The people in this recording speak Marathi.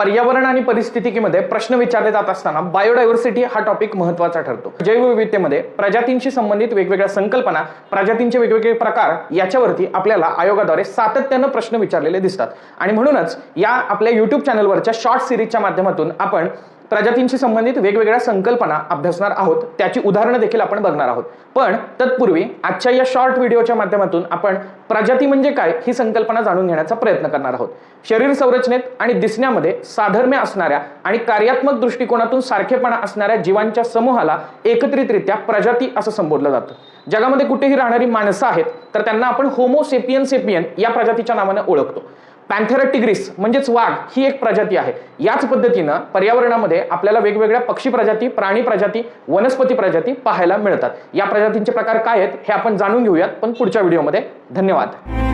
पर्यावरण आणि परिस्थितिकीमध्ये प्रश्न विचारले जात असताना बायोडायव्हर्सिटी हा टॉपिक महत्त्वाचा ठरतो। जैवविविधतेमध्ये प्रजातींशी संबंधित वेगवेगळ्या संकल्पना, प्रजातींचे वेगवेगळे प्रकार याच्यावरती आपल्याला आयोगाद्वारे सातत्याने प्रश्न विचारलेले दिसतात आणि म्हणूनच या आपल्या YouTube चॅनलवरच्या शॉर्ट सिरीजच्या माध्यमातून आपण प्रजातींशी संबंधित वेगवेगळ्या संकल्पना अभ्यासणार आहोत, त्याची उदाहरणं देखील आपण बघणार आहोत। पण तत्पूर्वी आजच्या या शॉर्ट व्हिडिओच्या माध्यमातून आपण प्रजाती म्हणजे काय ही संकल्पना जाणून घेण्याचा प्रयत्न करणार आहोत। शरीर संरचनेत आणि दिसण्यामध्ये साधर्म्य असणाऱ्या आणि कार्यात्मक दृष्टिकोनातून सारखेपणा असणाऱ्या जीवांच्या समूहाला एकत्रितरित्या प्रजाती असं संबोधलं जातं। जगामध्ये कुठेही राहणारी माणसं आहेत तर त्यांना आपण होमो सेपियन सेपियन या प्रजातीच्या नावाने ओळखतो। पॅन्थेरा टिग्रिस म्हणजेच वाघ ही एक प्रजाती आहे। याच पद्धतीनं पर्यावरणामध्ये आपल्याला वेगवेगळ्या पक्षी प्रजाती, प्राणी प्रजाती, वनस्पती प्रजाती पाहायला मिळतात। या प्रजातींचे प्रकार काय आहेत हे आपण जाणून घेऊयात, पण पुढच्या व्हिडिओमध्ये। धन्यवाद।